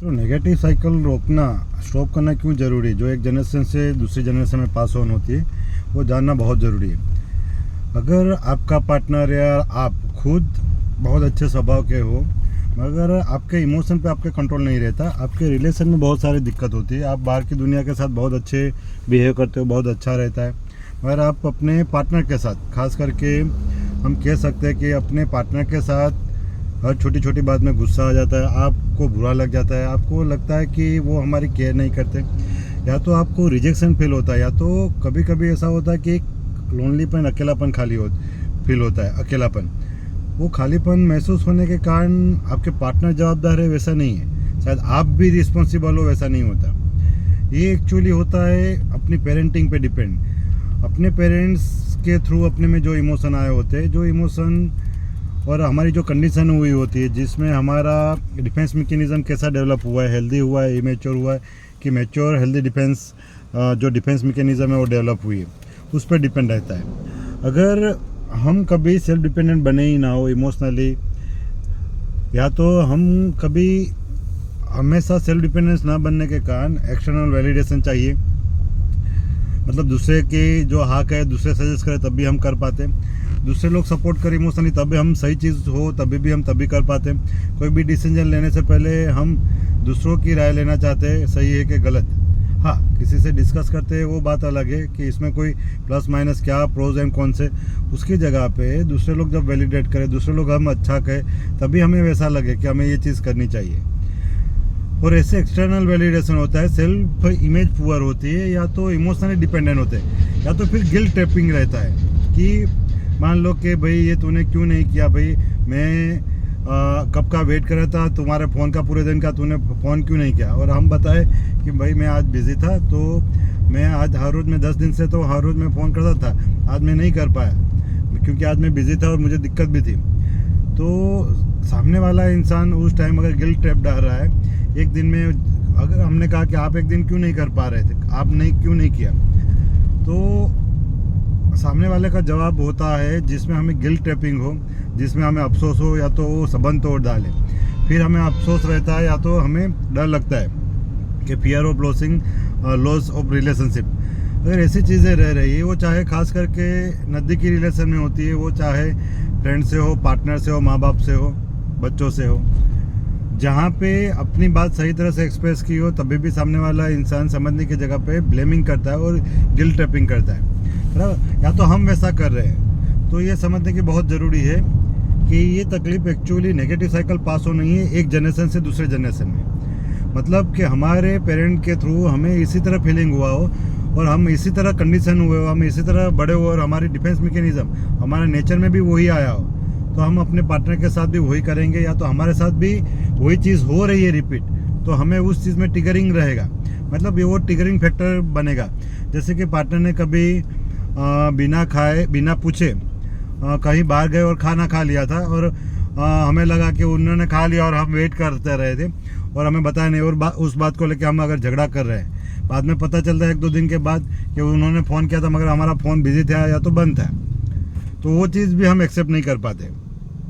तो negative cycle रोकना, stop करना क्यों ज़रूरी है? जो एक जनरेशन से दूसरी जनरेशन में पास ऑन होती है वो जानना बहुत ज़रूरी है। अगर आपका पार्टनर या आप खुद बहुत अच्छे स्वभाव के हो मगर आपके इमोशन पे आपके कंट्रोल नहीं रहता, आपके रिलेशन में बहुत सारी दिक्कत होती है। आप बाहर की दुनिया के साथ बहुत अच्छे बिहेव करते हो, बहुत अच्छा रहता है, मगर आप अपने पार्टनर के साथ, खास करके हम कह सकते हैं कि अपने पार्टनर के साथ हर छोटी छोटी बात में गुस्सा आ जाता है, आपको बुरा लग जाता है, आपको लगता है कि वो हमारी केयर नहीं करते, या तो आपको रिजेक्शन फील होता है, या तो कभी कभी ऐसा होता है कि एक लोनलीपन, अकेलापन फील होता है। अकेलापन, वो खालीपन महसूस होने के कारण आपके पार्टनर जवाबदार है वैसा नहीं है, शायद आप भी रिस्पॉन्सिबल हो वैसा नहीं होता। ये एक्चुअली होता है अपनी पेरेंटिंग पे डिपेंड। अपने पेरेंट्स के थ्रू अपने में जो इमोशन आए होते हैं, जो इमोशन और हमारी जो कंडीशन हुई होती है, जिसमें हमारा डिफेंस मैकेनिज्म कैसा डेवलप हुआ है, हेल्दी हुआ है, इमेच्योर हुआ है कि मैच्योर हेल्दी डिफेंस, जो डिफेंस मैकेनिज्म है वो डेवलप हुई है, उस पर डिपेंड रहता है। अगर हम कभी सेल्फ डिपेंडेंट बने ही ना हो इमोशनली, या तो हम कभी हमेशा सेल्फ डिपेंडेंस ना बनने के कारण एक्सटर्नल वैलिडेशन चाहिए, मतलब दूसरे के जो हक है दूसरे सजेस्ट करे तब भी हम कर पाते, दूसरे लोग सपोर्ट करें इमोशनली तब भी हम सही चीज़ हो तभी कर पाते। कोई भी डिसीजन लेने से पहले हम दूसरों की राय लेना चाहते हैं, सही है कि गलत। हाँ, किसी से डिस्कस करते हैं वो बात अलग है कि इसमें कोई प्लस माइनस क्या, प्रोज एंड कॉन्स है। उसकी जगह पे दूसरे लोग जब वैलिडेट करें, दूसरे लोग हम अच्छा कहें, तभी हमें वैसा लगे कि हमें ये चीज़ करनी चाहिए। और ऐसे एक्सटर्नल वैलिडेशन होता है, सेल्फ इमेज पुअर होती है, या तो इमोशनली डिपेंडेंट होते हैं, या तो फिर गिल्ट ट्रैपिंग रहता है कि मान लो कि भाई ये तूने क्यों नहीं किया, भाई मैं कब का वेट कर रहा था तुम्हारे फ़ोन का, पूरे दिन का तूने फ़ोन क्यों नहीं किया, और हम बताए कि भाई मैं आज बिज़ी था, तो मैं आज हर रोज़ में 10 दिन से तो हर रोज़ मैं फ़ोन करता था, आज मैं नहीं कर पाया क्योंकि आज मैं बिज़ी था और मुझे दिक्कत भी थी। तो सामने वाला इंसान उस टाइम अगर गिल्ट ट्रैप डाल रहा है, एक दिन में अगर हमने कहा कि आप एक दिन क्यों नहीं कर पा रहे थे, आप क्यों नहीं किया, तो सामने वाले का जवाब होता है जिसमें हमें गिल्ट ट्रैपिंग हो, जिसमें हमें अफसोस हो, या तो वो संबंध तोड़ डाले। फिर हमें अफसोस रहता है, या तो हमें डर लगता है कि fear of loss of relationship. अगर ऐसी चीज़ें रह रही है, वो चाहे खास करके नज़दीकी रिलेशन में होती है, वो चाहे फ्रेंड से हो, पार्टनर से हो, माँ बाप से हो, बच्चों से हो, जहाँ पे अपनी बात सही तरह से एक्सप्रेस की हो तभी भी सामने वाला इंसान समझने की जगह पे ब्लेमिंग करता है और गिल्ट ट्रैपिंग करता है, या तो हम वैसा कर रहे हैं। तो ये समझने की बहुत ज़रूरी है कि ये तकलीफ एक्चुअली नेगेटिव साइकिल पास हो नहीं है एक जनरेशन से दूसरे जनरेशन में। मतलब कि हमारे पेरेंट के थ्रू हमें इसी तरह फीलिंग हुआ हो और हम इसी तरह कंडीशन हुए हो, हम इसी तरह बड़े हुए और हमारी डिफेंस मैकेनिज्म हमारे नेचर में भी वही आया हो, तो हम अपने पार्टनर के साथ भी वही करेंगे, या तो हमारे साथ भी वही चीज़ हो रही है रिपीट, तो हमें उस चीज़ में ट्रिगरिंग रहेगा, मतलब ये वो ट्रिगरिंग फैक्टर बनेगा। जैसे कि पार्टनर ने कभी बिना खाए बिना पूछे कहीं बाहर गए और खाना खा लिया था, और हमें लगा कि उन्होंने खा लिया और हम वेट करते रहे थे और हमें बताया नहीं, और उस बात को लेकर हम अगर झगड़ा कर रहे हैं, बाद में पता चलता है 1-2 दिन के बाद कि उन्होंने फ़ोन किया था मगर हमारा फ़ोन बिजी था या तो बंद था, तो वो चीज़ भी हम एक्सेप्ट नहीं कर पाते।